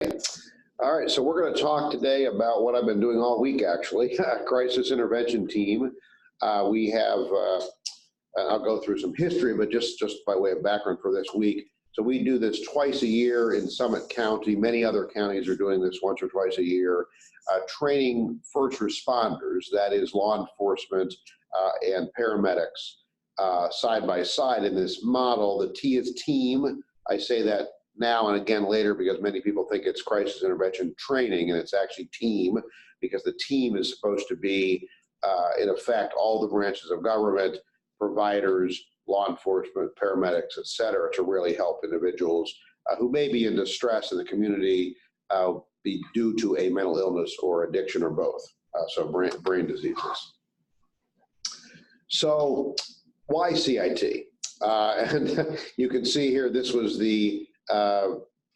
All right, so we're going to talk today about what I've been doing all week, actually, crisis intervention team. We have, I'll go through some history, but just by way of background for this week. So we do this twice a year in Summit County. Many other counties are doing this once or twice a year, training first responders, that is law enforcement and paramedics, side by side in this model. The T is team. I say that now and again later because many people think it's crisis intervention training, and it's actually team, because the team is supposed to be, in effect, all the branches of government, providers, law enforcement, paramedics, et cetera, to really help individuals who may be in distress in the community, be due to a mental illness or addiction or both, so brain diseases. So why CIT? And you can see here, this was the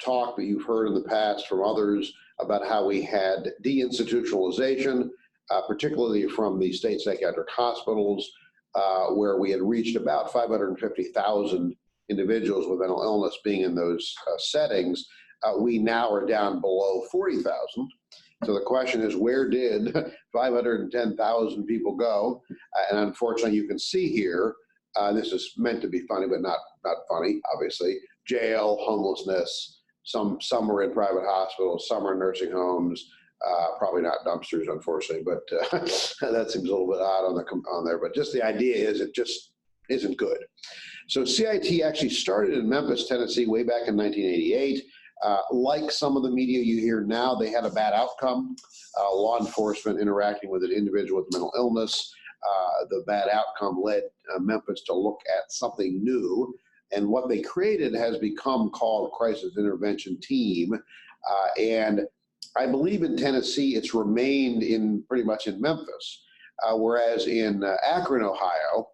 talk that you've heard in the past from others about how we had deinstitutionalization, particularly from the state psychiatric hospitals, where we had reached about 550,000 individuals with mental illness being in those settings. We now are down below 40,000. So the question is, where did 510,000 people go? And unfortunately, you can see here, this is meant to be funny, but not funny, obviously. Jail, homelessness, some are in private hospitals, some are in nursing homes, probably not dumpsters, unfortunately, but that seems a little bit odd on there. But just the idea is it just isn't good. So CIT actually started in Memphis, Tennessee, way back in 1988. Like some of the media you hear now, they had a bad outcome. Law enforcement interacting with an individual with mental illness. The bad outcome led Memphis to look at something new. And what they created has become called Crisis Intervention Team. And I believe in Tennessee, it's remained pretty much in Memphis. Whereas in Akron, Ohio,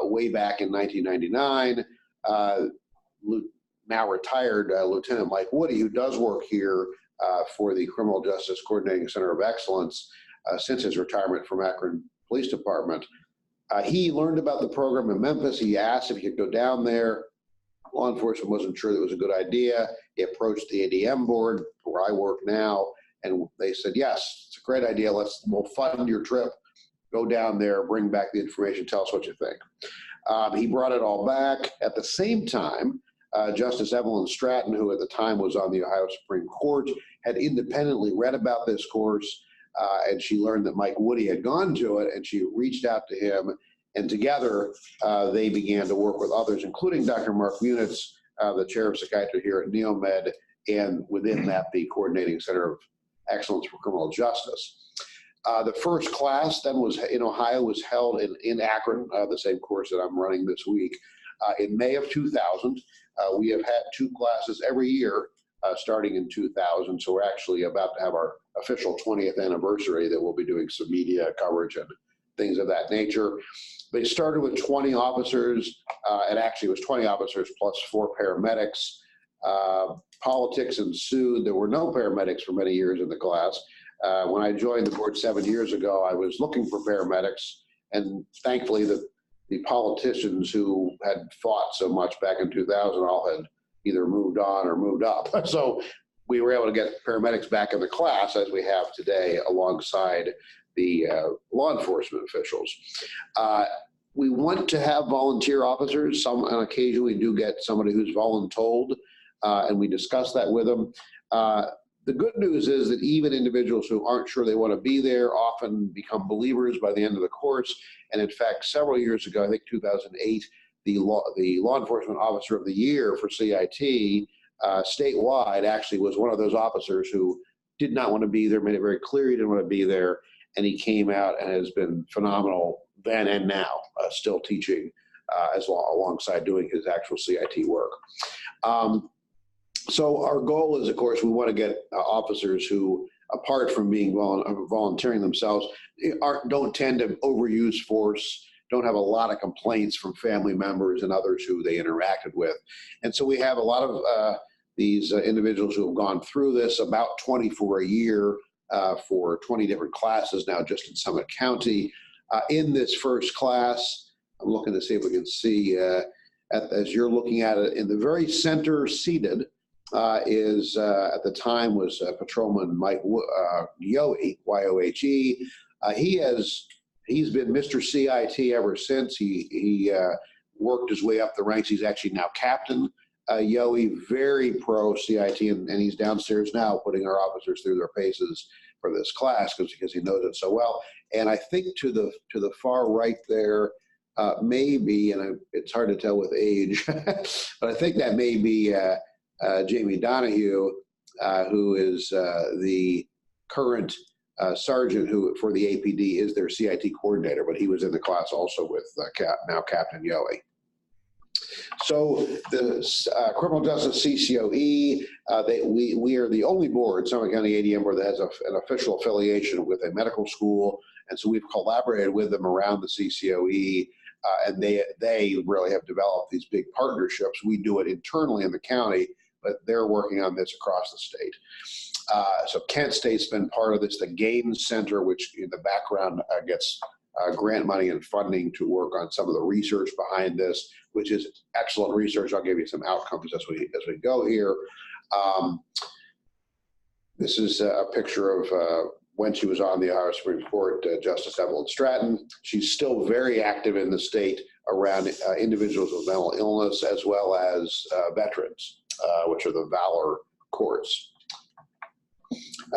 way back in 1999, now retired Lieutenant Mike Woody, who does work here for the Criminal Justice Coordinating Center of Excellence since his retirement from Akron Police Department. He learned about the program in Memphis. He asked if he could go down there. Law enforcement wasn't sure that it was a good idea. He approached the ADM board, where I work now, and they said, yes, it's a great idea. We'll fund your trip. Go down there, bring back the information, tell us what you think. He brought it all back. At the same time, Justice Evelyn Stratton, who at the time was on the Ohio Supreme Court, had independently read about this course, and she learned that Mike Woody had gone to it, and she reached out to him, and together they began to work with others, including Dr. Mark Munitz, the chair of psychiatry here at NeoMed, and within that, the Coordinating Center of Excellence for Criminal Justice. The first class then was in Ohio, was held in Akron, the same course that I'm running this week, in May of 2000. We have had 2 classes every year starting in 2000, so we're actually about to have our official 20th anniversary that we'll be doing some media coverage and things of that nature. They started with 20 officers, and actually it was 20 officers plus 4 paramedics. Politics ensued. There were no paramedics for many years in the class. When I joined the board 7 years ago, I was looking for paramedics, and thankfully the politicians who had fought so much back in 2000 all had either moved on or moved up. So we were able to get paramedics back in the class, as we have today, alongside the law enforcement officials. We want to have volunteer officers. On occasion, we do get somebody who's voluntold, and we discuss that with them. The good news is that even individuals who aren't sure they want to be there often become believers by the end of the course. And in fact, several years ago, I think 2008, the Law Enforcement Officer of the Year for CIT statewide actually was one of those officers who did not want to be there, made it very clear he didn't want to be there, and he came out and has been phenomenal then and now, still teaching alongside doing his actual CIT work. So our goal is, of course, we want to get officers who, apart from being volunteering themselves, don't tend to overuse force, don't have a lot of complaints from family members and others who they interacted with. And so we have a lot of these individuals who have gone through this, about 20 for a year, for 20 different classes now just in Summit County. In this first class, I'm looking to see if we can see, as you're looking at it, in the very center seated is at the time was Patrolman Mike Yohe, Y-O-H-E. He's been Mr. CIT ever since. He worked his way up the ranks. He's actually now Captain Yohe, very pro CIT, and he's downstairs now putting our officers through their paces for this class because he knows it so well. And I think to the far right there, maybe, and it's hard to tell with age, but I think that may be Jamie Donahue, who is the current sergeant who for the APD is their CIT coordinator, but he was in the class also with now Captain Yohe. So the criminal justice CCOE, we are the only board, Summit County ADM board, that has an official affiliation with a medical school, and so we've collaborated with them around the CCOE, and they really have developed these big partnerships. We do it internally in the county, but they're working on this across the state. So Kent State's been part of this. The Gaines Center, which in the background gets grant money and funding to work on some of the research behind this, which is excellent research. I'll give you some outcomes as we go here. This is a picture of when she was on the Ohio Supreme Court, Justice Evelyn Stratton. She's still very active in the state around individuals with mental illness as well as veterans, which are the Valor courts.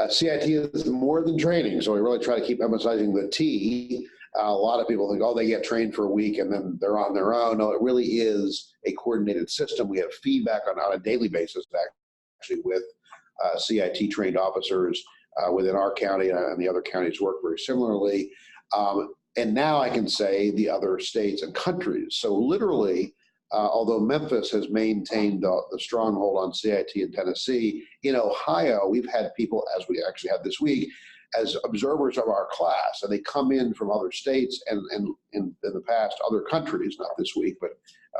CIT is more than training, so we really try to keep emphasizing the T. A lot of people think, oh, they get trained for a week and then they're on their own. No, it really is a coordinated system. We have feedback on a daily basis, actually, with CIT trained officers within our county, and the other counties work very similarly. And now I can say the other states and countries. So literally, although Memphis has maintained the stronghold on CIT in Tennessee, in Ohio, we've had people, as we actually had this week, as observers of our class, and they come in from other states and in the past, other countries, not this week, but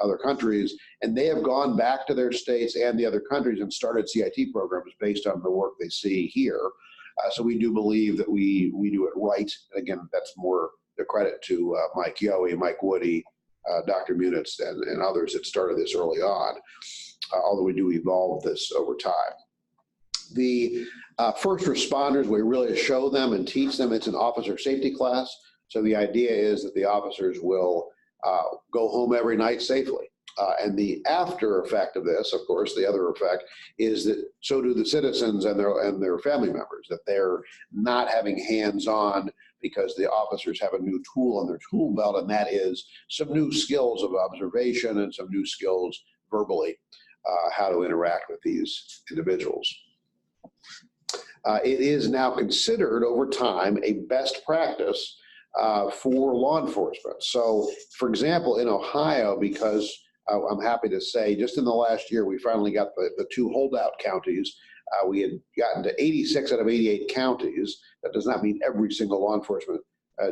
other countries, and they have gone back to their states and the other countries and started CIT programs based on the work they see here. So we do believe that we do it right. And again, that's more the credit to Mike Yohe, Mike Woody, Dr. Munitz, and others that started this early on, although we do evolve this over time. The first responders, we really show them and teach them. It's an officer safety class. So the idea is that the officers will go home every night safely. And the after effect of this, of course, the other effect is that so do the citizens and their family members, that they're not having hands-on because the officers have a new tool in their tool belt, and that is some new skills of observation and some new skills verbally, how to interact with these individuals. It is now considered over time a best practice for law enforcement. So, for example, in Ohio, because I'm happy to say just in the last year, we finally got the 2 holdout counties. We had gotten to 86 out of 88 counties. That does not mean every single law enforcement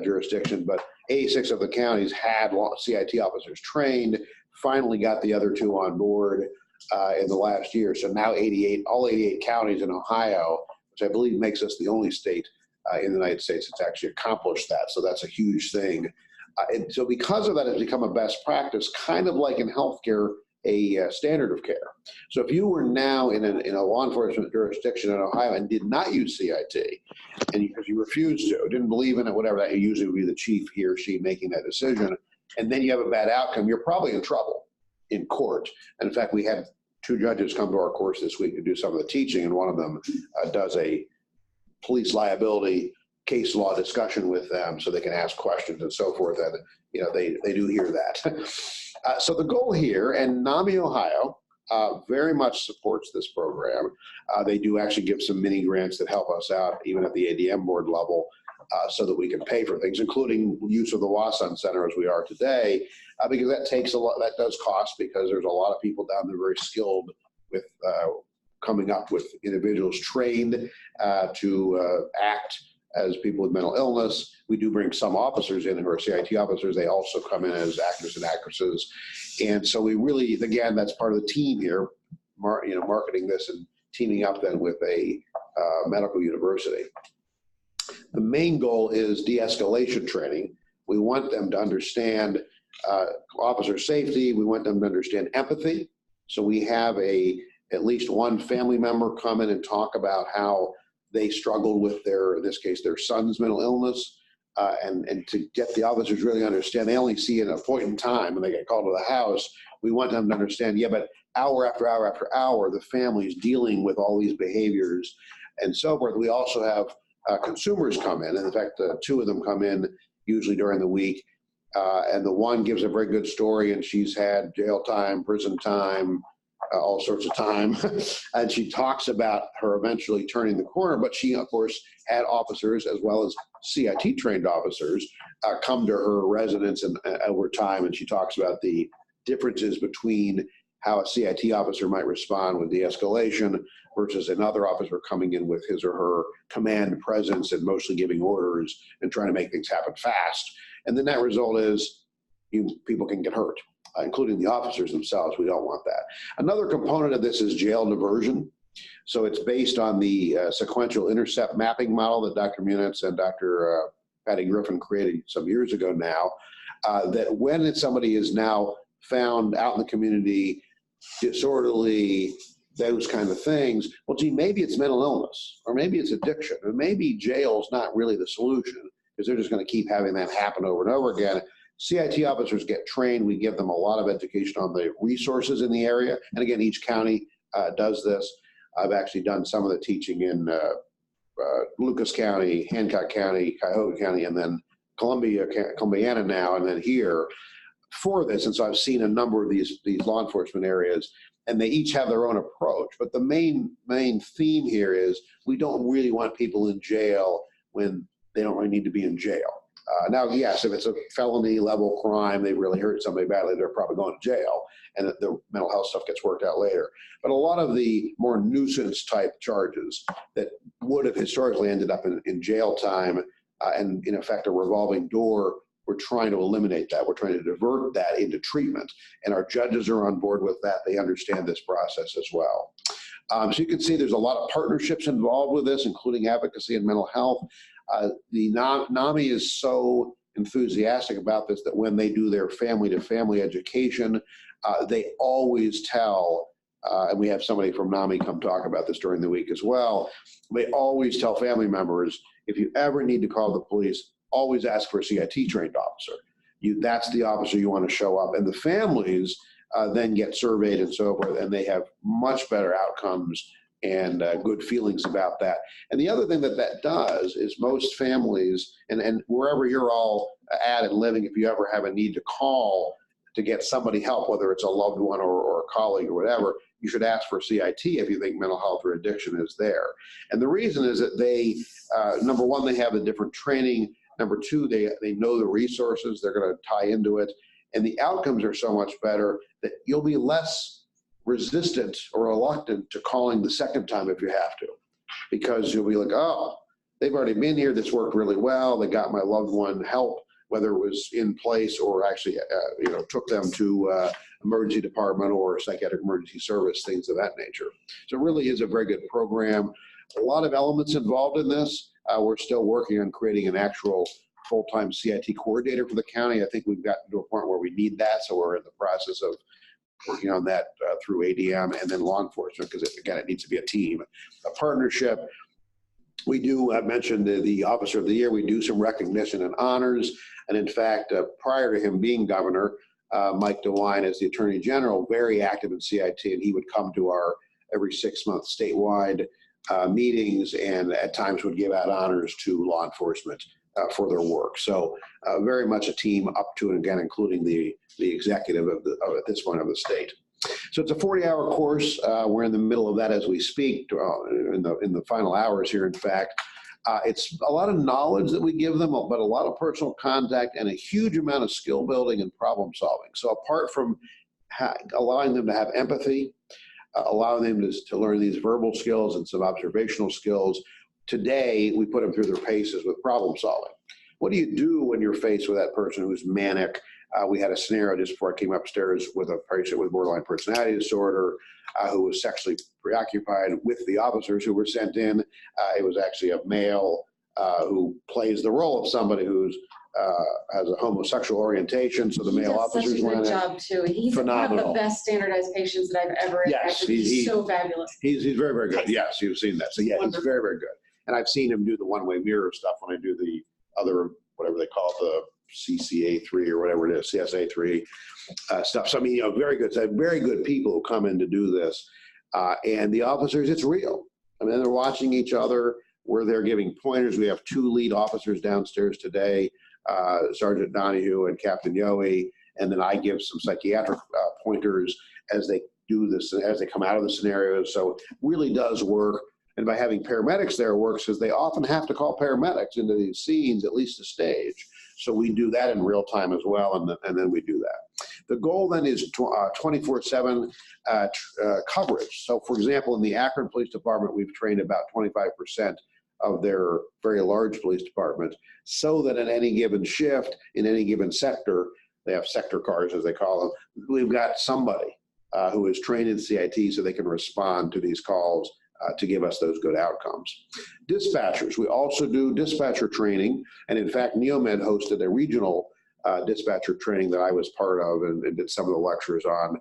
jurisdiction, but 86 of the counties had CIT officers trained, finally got the other 2 on board in the last year. So now all 88 counties in Ohio, which I believe makes us the only state in the United States that's actually accomplished that. So that's a huge thing. And so because of that, it's become a best practice, kind of like in healthcare, a standard of care. So if you were now in a law enforcement jurisdiction in Ohio and did not use CIT, and because you refused to, didn't believe in it, whatever, that usually would be the chief, he or she, making that decision, and then you have a bad outcome, you're probably in trouble in court. And in fact, we had 2 judges come to our course this week to do some of the teaching, and one of them does a police liability case law discussion with them so they can ask questions and so forth, and they do hear that. So the goal here, and NAMI Ohio very much supports this program. They do actually give some mini grants that help us out even at the ADM board level so that we can pay for things, including use of the Wason Center as we are today, because that takes a lot, that does cost, because there's a lot of people down there very skilled with coming up with individuals trained to act as people with mental illness. We do bring some officers in who are CIT officers. They also come in as actors and actresses. And so we really, again, that's part of the team here, marketing this and teaming up then with a medical university. The main goal is de-escalation training. We want them to understand officer safety. We want them to understand empathy. So we have a at least one family member come in and talk about how they struggled with their, in this case, their son's mental illness. And to get the officers really understand, they only see it at a point in time when they get called to the house. We want them to understand, yeah, but hour after hour after hour, the family's dealing with all these behaviors and so forth. We also have consumers come in, and in fact, two of them come in usually during the week, and the one gives a very good story, and she's had jail time, prison time, all sorts of time, and she talks about her eventually turning the corner, but she, of course, had officers as well as CIT trained officers come to her residence and over time, and she talks about the differences between how a CIT officer might respond with de-escalation versus another officer coming in with his or her command presence and mostly giving orders and trying to make things happen fast. And the net result is people can get hurt, including the officers themselves. We don't want that. Another component of this is jail diversion. So it's based on the sequential intercept mapping model that Dr. Munitz and Dr. Patty Griffin created some years ago now, that when somebody is now found out in the community, disorderly, those kind of things, well, gee, maybe it's mental illness, or maybe it's addiction, or maybe jail's not really the solution, because they're just going to keep having that happen over and over again. CIT officers get trained. We give them a lot of education on the resources in the area. And again, each county does this. I've actually done some of the teaching in Lucas County, Hancock County, Cuyahoga County, and then Columbiana now, and then here for this. And so I've seen a number of these law enforcement areas, and they each have their own approach. But the main theme here is we don't really want people in jail when they don't really need to be in jail. Now, yes, if it's a felony level crime, they really hurt somebody badly, they're probably going to jail, and the mental health stuff gets worked out later. But a lot of the more nuisance type charges that would have historically ended up in jail time and in effect a revolving door, we're trying to eliminate that. We're trying to divert that into treatment, and our judges are on board with that. They understand this process as well. So you can see there's a lot of partnerships involved with this, including advocacy and mental health. The NAMI is so enthusiastic about this that when they do their family-to-family education, they always tell, and we have somebody from NAMI come talk about this during the week as well, they always tell family members, if you ever need to call the police, always ask for a CIT trained officer. That's the officer you want to show up. And the families then get surveyed and so forth, and they have much better outcomes and good feelings about that. And the other thing that does is most families, and wherever you're all at and living, if you ever have a need to call to get somebody help, whether it's a loved one or a colleague or whatever, you should ask for CIT if you think mental health or addiction is there. And the reason is that they, number one, they have a different training. Number two, they know the resources, they're going to tie into it. And the outcomes are so much better that you'll be less resistant or reluctant to calling the second time if you have to, because you'll be like, oh, they've already been here, this worked really well, they got my loved one help, whether it was in place or actually took them to emergency department or psychiatric emergency service, things of that nature. So it really is a very good program. A lot of elements involved in this. We're still working on creating an actual full-time CIT coordinator for the county. I think we've gotten to a point where we need that, so we're in the process of working on that through ADM and then law enforcement, because again, it needs to be a team, a partnership. We do, I mentioned the Officer of the Year, we do some recognition and honors. And in fact, prior to him being governor, Mike DeWine as the Attorney General, very active in CIT, and he would come to our every 6 months statewide meetings, and at times would give out honors to law enforcement for their work. So very much a team up to, and again, including the executive of at this point of the state. So it's a 40-hour course. We're in the middle of that as we speak, in the final hours here, in fact. It's a lot of knowledge that we give them, but a lot of personal contact and a huge amount of skill building and problem solving. So apart from allowing them to have empathy, allowing them to learn these verbal skills and some observational skills, today we put them through their paces with problem solving. What do you do when you're faced with that person who's manic? We had a scenario just before I came upstairs with a patient with borderline personality disorder who was sexually preoccupied with the officers who were sent in. It was actually a male who plays the role of somebody who's has a homosexual orientation, so the male officers He does such a good went in. job too. He's Phenomenal. one of the best standardized patients that I've ever Yes, interacted with. He's so fabulous. He's very, very good. Yes, you've seen that. So yeah, wonderful. He's very, very good. And I've seen him do the one-way mirror stuff when I do the other, whatever they call it, the CCA3 or whatever it is, CSA3 stuff. So I mean, very good. So very good people who come in to do this. And the officers, it's real. I mean, they're watching each other where they're giving pointers. We have 2 lead officers downstairs today, Sergeant Donahue and Captain Yohe, and then I give some psychiatric pointers as they do this, as they come out of the scenarios. So it really does work. And by having paramedics there, it works because they often have to call paramedics into these scenes, at least a stage. So we do that in real time as well, and then we do that. The goal then is 24/7 coverage. So for example, in the Akron Police Department, we've trained about 25% of their very large police department, so that in any given shift, in any given sector, they have sector cars as they call them, we've got somebody who is trained in CIT so they can respond to these calls to give us those good outcomes. Dispatchers, we also do dispatcher training, and in fact, Neomed hosted a regional dispatcher training that I was part of and did some of the lectures on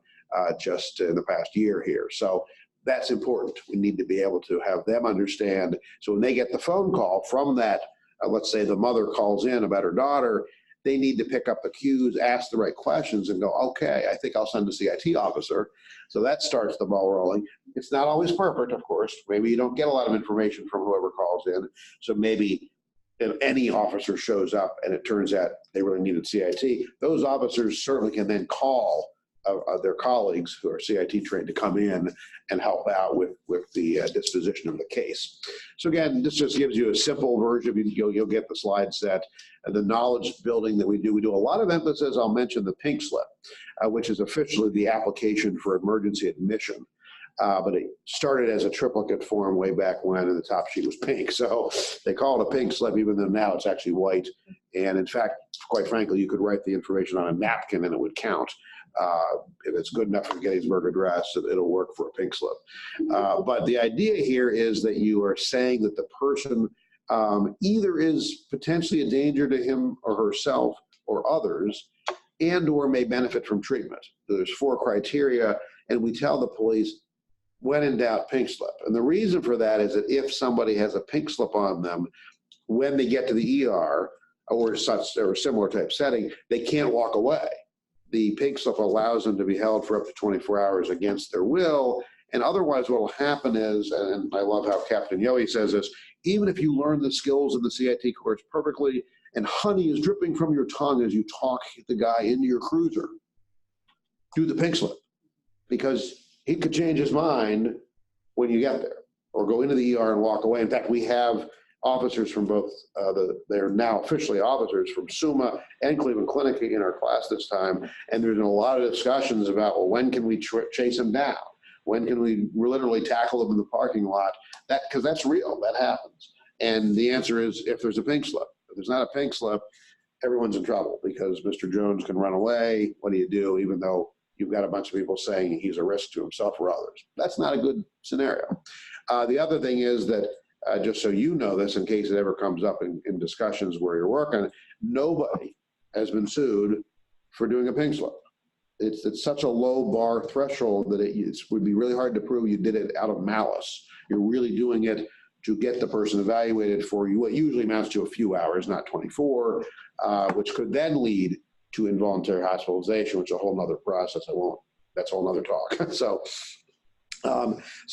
just in the past year here. So that's important. We need to be able to have them understand. So when they get the phone call from that, let's say the mother calls in about her daughter, they need to pick up the cues, ask the right questions, and go, okay, I think I'll send a CIT officer. So that starts the ball rolling. It's not always perfect, of course. Maybe you don't get a lot of information from whoever calls in. So maybe if any officer shows up and it turns out they really needed CIT, those officers certainly can then call their colleagues who are CIT trained to come in and help out with the disposition of the case. So again, this just gives you a simple version. You'll get the slide set and the knowledge building that we do. We do a lot of emphasis. I'll mention the pink slip, which is officially the application for emergency admission. But it started as a triplicate form way back when, and the top sheet was pink. So they call it a pink slip, even though now it's actually white. And in fact, quite frankly, you could write the information on a napkin and it would count. If it's good enough for the Gettysburg Address, it'll work for a pink slip. But the idea here is that you are saying that the person either is potentially a danger to him or herself or others, and or may benefit from treatment. So there's 4 criteria, and we tell the police, when in doubt, pink slip. And the reason for that is that if somebody has a pink slip on them, when they get to the ER or such or similar type setting, they can't walk away. The pink slip allows them to be held for up to 24 hours against their will. And otherwise what will happen is, and I love how Captain Yohe says this, even if you learn the skills of the CIT course perfectly and honey is dripping from your tongue as you talk the guy into your cruiser, do the pink slip, because he could change his mind when you get there or go into the ER and walk away. In fact, we have officers from both, they're now officially officers from SUMA and Cleveland Clinic in our class this time. And there's been a lot of discussions about, well, when can we chase him down? When can we literally tackle him in the parking lot? Because that's real, that happens. And the answer is, if there's a pink slip. If there's not a pink slip, everyone's in trouble because Mr. Jones can run away. What do you do, even though you've got a bunch of people saying he's a risk to himself or others? That's not a good scenario. The other thing is that, just so you know this, in case it ever comes up in discussions where you're working, nobody has been sued for doing a pink slip. It's such a low bar threshold that it would be really hard to prove you did it out of malice. You're really doing it to get the person evaluated for you, what usually amounts to a few hours, not 24, which could then lead to involuntary hospitalization, which is a whole nother process. That's a whole nother talk. So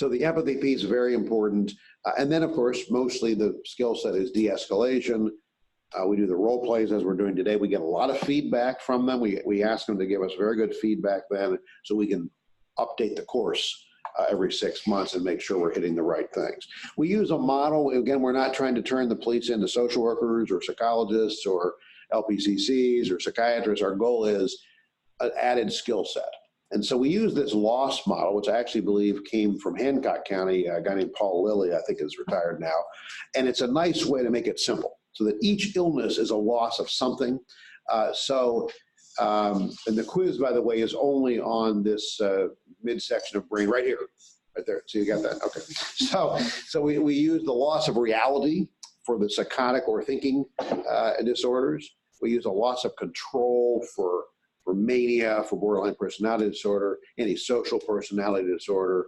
the empathy piece is very important. And then, of course, mostly the skill set is de-escalation. We do the role plays as we're doing today. We get a lot of feedback from them. We ask them to give us very good feedback then so we can update the course every 6 months and make sure we're hitting the right things. We use a model. Again, we're not trying to turn the police into social workers or psychologists or LPCCs or psychiatrists. Our goal is an added skill set. And so we use this loss model, which I actually believe came from Hancock County. A guy named Paul Lilly, I think, is retired now. And it's a nice way to make it simple so that each illness is a loss of something. And the quiz, by the way, is only on this midsection of brain right here, right there. So you got that? Okay. So we use the loss of reality for the psychotic or thinking disorders. We use a loss of control for mania, for borderline personality disorder, antisocial personality disorder,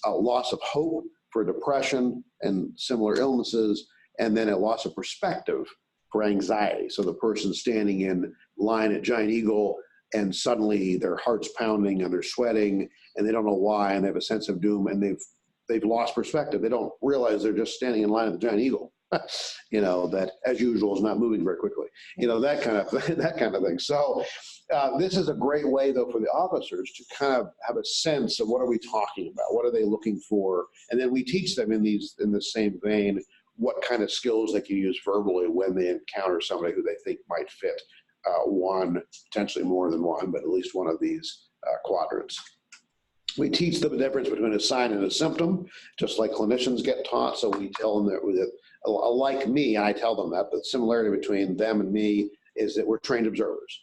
a loss of hope for depression and similar illnesses, and then a loss of perspective for anxiety. So the person standing in line at Giant Eagle and suddenly their heart's pounding and they're sweating and they don't know why, and they have a sense of doom, and they've lost perspective. They don't realize they're just standing in line at the Giant Eagle. That as usual is not moving very quickly. That kind of thing. So this is a great way, though, for the officers to kind of have a sense of what are we talking about, what are they looking for, and then we teach them in the same vein what kind of skills they can use verbally when they encounter somebody who they think might fit one, potentially more than one, but at least one of these quadrants. We teach them the difference between a sign and a symptom, just like clinicians get taught. So we tell them that, like me, and I tell them that, but the similarity between them and me is that we're trained observers.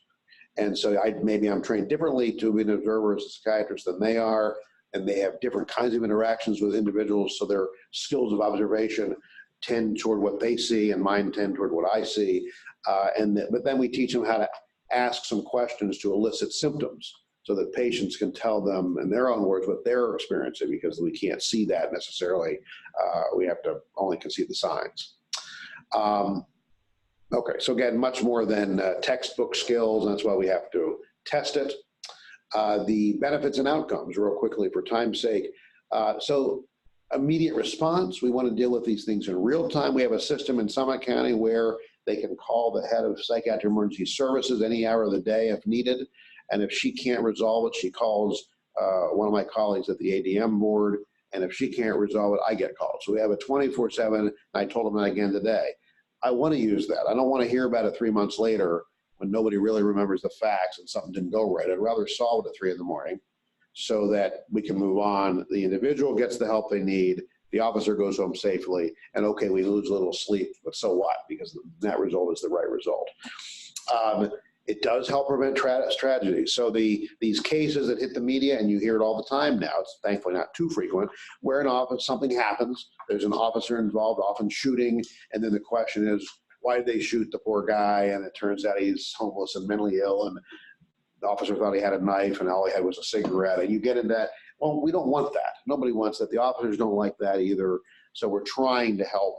And so maybe I'm trained differently to be an observer as a psychiatrist than they are, and they have different kinds of interactions with individuals, so their skills of observation tend toward what they see, and mine tend toward what I see. But then we teach them how to ask some questions to elicit symptoms, so that patients can tell them in their own words what they're experiencing, because we can't see that necessarily. We have to only can see the signs. Okay, so again, much more than textbook skills, and that's why we have to test it. The benefits and outcomes, real quickly for time's sake. So immediate response, we want to deal with these things in real time. We have a system in Summit County where they can call the head of psychiatric emergency services any hour of the day if needed. And if she can't resolve it, she calls one of my colleagues at the ADM board. And if she can't resolve it, I get called. So we have a 24/7. I told them that again today. I want to use that. I don't want to hear about it 3 months later when nobody really remembers the facts and something didn't go right. I'd rather solve it at 3 in the morning so that we can move on. The individual gets the help they need. The officer goes home safely. And okay, we lose a little sleep, but so what? Because the net result is the right result. It does help prevent tragedies. So these cases that hit the media, and you hear it all the time now, it's thankfully not too frequent, where in office something happens, there's an officer involved, often shooting, and then the question is, why did they shoot the poor guy? And it turns out he's homeless and mentally ill, and the officer thought he had a knife, and all he had was a cigarette. And you get into that. Well, we don't want that. Nobody wants that. The officers don't like that either. So we're trying to help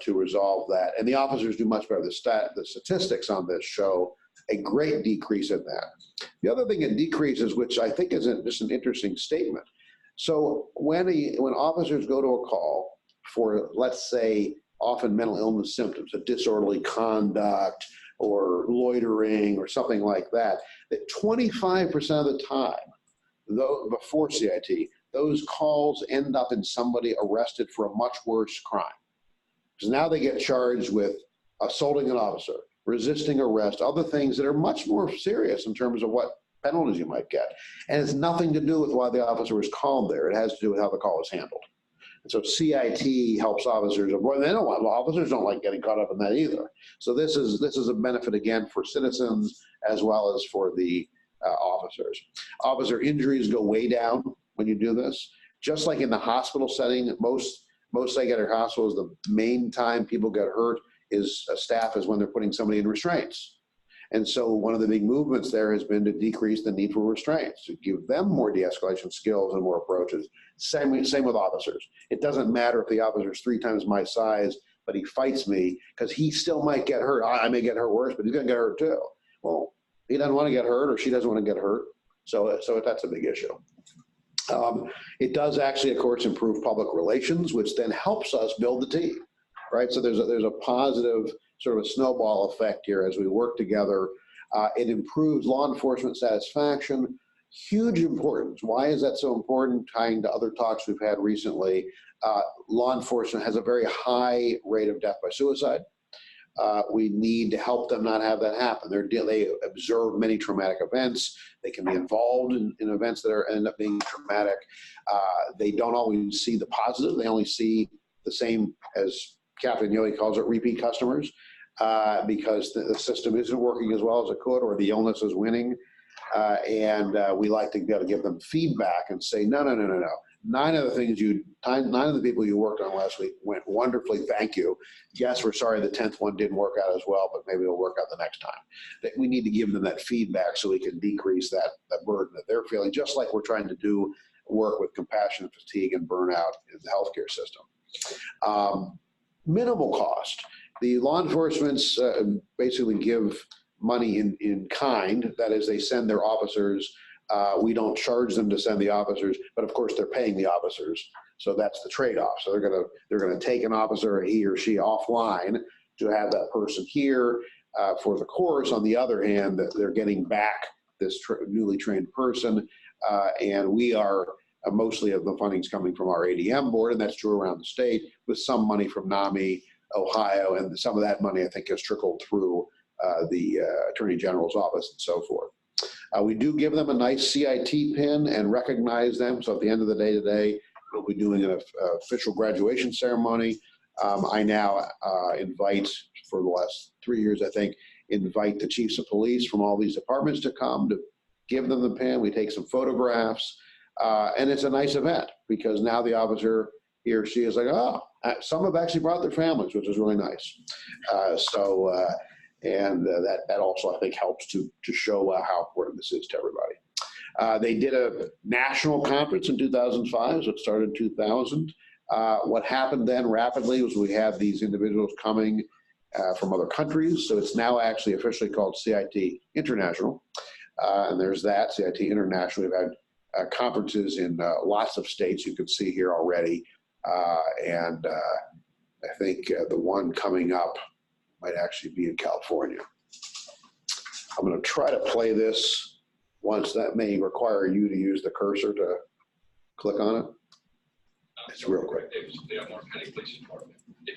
to resolve that. And the officers do much better. The statistics on this show a great decrease in that. The other thing it decreases, which I think is just an interesting statement. So when officers go to a call for, let's say, often mental illness symptoms, a disorderly conduct or loitering or something like that, that 25% of the time, though before CIT, those calls end up in somebody arrested for a much worse crime. Because now they get charged with assaulting an officer, resisting arrest, other things that are much more serious in terms of what penalties you might get. And it's nothing to do with why the officer was called there. It has to do with how the call was handled. And so CIT helps officers avoid, officers don't like getting caught up in that either. So this is a benefit again for citizens as well as for the officers. Officer injuries go way down when you do this. Just like in the hospital setting, most psychiatric hospitals, the main time people get hurt is staff is when they're putting somebody in restraints. And so one of the big movements there has been to decrease the need for restraints, to give them more de-escalation skills and more approaches. Same with officers. It doesn't matter if the officer's 3 times my size, but he fights me because he still might get hurt. I may get hurt worse, but he's gonna get hurt too. Well, he doesn't want to get hurt or she doesn't want to get hurt. So that's a big issue. It does actually, of course, improve public relations, which then helps us build the team, right? So there's a positive sort of a snowball effect here as we work together. It improves law enforcement satisfaction. Huge importance. Why is that so important? Tying to other talks we've had recently, law enforcement has a very high rate of death by suicide. We need to help them not have that happen. They observe many traumatic events. They can be involved in events that end up being traumatic. They don't always see the positive. They only see the same, as Captain Yohe calls it, repeat customers, because the system isn't working as well as it could, or the illness is winning. And we like to be able to give them feedback and say, no, nine of the people you worked on last week went wonderfully. Thank you. Yes, we're sorry the 10th one didn't work out as well, but maybe it'll work out the next time. That we need to give them that feedback so we can decrease that burden that they're feeling, just like we're trying to do work with compassion, fatigue, and burnout in the healthcare system. Minimal cost. The law enforcements basically give money in kind. That is, they send their officers. We don't charge them to send the officers, but of course they're paying the officers. So that's the trade-off. So they're gonna take an officer, he or she, offline to have that person here for the course. On the other hand, they're getting back this newly trained person, and we are mostly of the funding's coming from our ADM board, and that's true around the state, with some money from NAMI, Ohio, and some of that money I think has trickled through the Attorney General's office and so forth. We do give them a nice CIT pin and recognize them. So at the end of the day today, we'll be doing an official graduation ceremony. I now invite, for the last 3 years, I think, invite the chiefs of police from all these departments to come to give them the pin. We take some photographs, and it's a nice event because now the officer, he or she, is like, oh, some have actually brought their families, which is really nice. That also, I think, helps to show how important this is to everybody. They did a national conference in 2005, so it started in 2000. What happened then rapidly was we have these individuals coming from other countries, so it's now actually officially called CIT International, and there's that, CIT International. We've had conferences in lots of states you can see here already, and I think the one coming up might actually be in California. I'm going to try to play this once. That may require you to use the cursor to click on it. It's real quick. If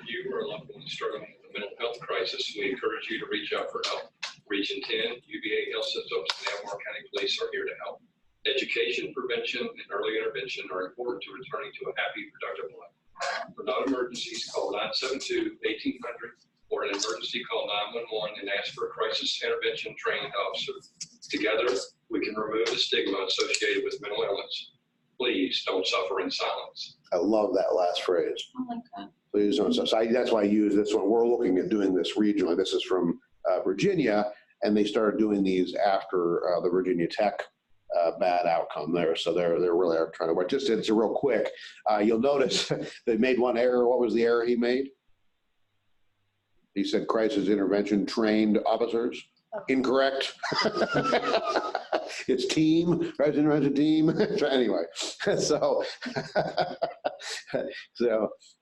you or a loved one struggling with a mental health crisis, we encourage you to reach out for help. Region 10, UVA Health Systems, and Akron County Police are here to help. Education, prevention, and early intervention are important to returning to a happy, productive life. For non-emergencies, call 972-1800 or an emergency, call 911 and ask for a crisis intervention trained officer. Together, we can remove the stigma associated with mental illness. Please don't suffer in silence. I love that last phrase. I like that. Please don't suffer. So that's why I use this one. We're looking at doing this regionally. This is from Virginia, and they started doing these after the Virginia Tech bad outcome there. So they're really trying to work. Just it's a real quick. You'll notice they made one error. What was the error he made? He said crisis intervention trained officers. Incorrect. It's team, crisis intervention team. Anyway, so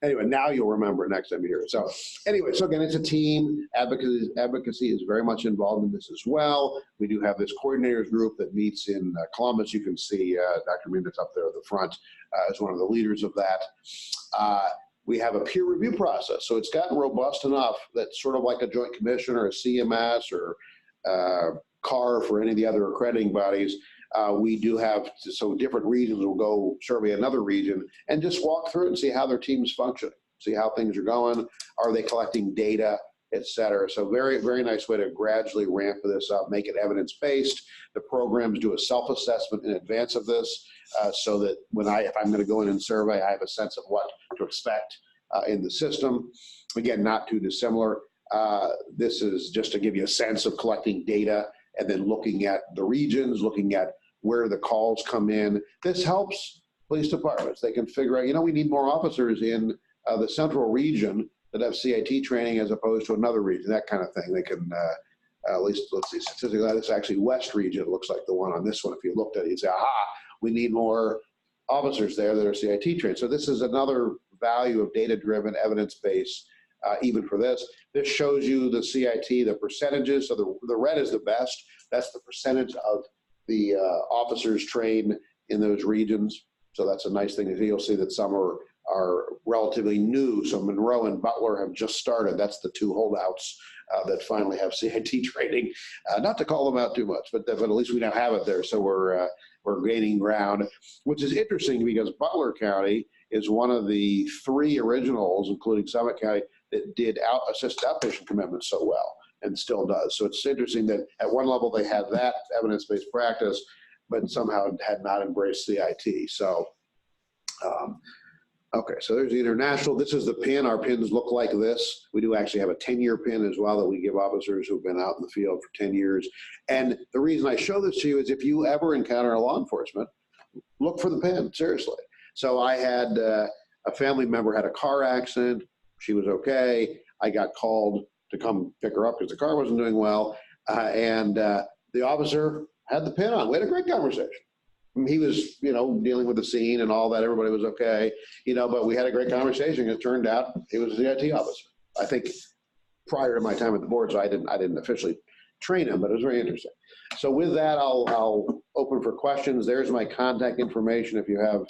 anyway, now you'll remember next time you hear it. So anyway, so again, it's a team. Advocacy is very much involved in this as well. We do have this coordinators group that meets in Columbus. You can see Dr. Munitz up there at the front as one of the leaders of that. We have a peer review process. So it's gotten robust enough that sort of like a joint commission or a CMS or CAR for any of the other accrediting bodies, we do have, so different regions will go survey another region and just walk through it and see how their team is functioning, see how things are going, are they collecting data, et cetera. So very, very nice way to gradually ramp this up, make it evidence-based. The programs do a self-assessment in advance of this so that if I'm gonna go in and survey, I have a sense of what to expect in the system. Again, not too dissimilar. This is just to give you a sense of collecting data and then looking at the regions, looking at where the calls come in. This helps police departments. They can figure out, we need more officers in the central region that have CIT training as opposed to another region, that kind of thing. They can, at least, let's see, statistically, this is actually West region. It looks like the one on this one. If you looked at it, you'd say, aha, we need more officers there that are CIT trained. So this is another value of data-driven, evidence-based, even for this. This shows you the CIT, the percentages. So the red is the best. That's the percentage of the officers trained in those regions. So that's a nice thing to see. You'll see that some are relatively new. So Monroe and Butler have just started. That's the two holdouts that finally have CIT training. Not to call them out too much, but at least we now have it there. So we're gaining ground, which is interesting because Butler County is one of the three originals, including Summit County, that did assisted outpatient commitments so well and still does. So it's interesting that at one level they had that evidence-based practice, but somehow had not embraced CIT. So Okay, so there's the international. This is the pin. Our pins look like this. We do actually have a 10-year pin as well that we give officers who've been out in the field for 10 years. And the reason I show this to you is if you ever encounter a law enforcement, look for the pin, seriously. So I had a family member had a car accident. She was okay. I got called to come pick her up because the car wasn't doing well. And the officer had the pin on. We had a great conversation. He was, dealing with the scene and all that. Everybody was okay, but we had a great conversation. It turned out he was a CIT officer. I think prior to my time at the board, so I didn't officially train him, but it was very interesting. So with that, I'll open for questions. There's my contact information if you have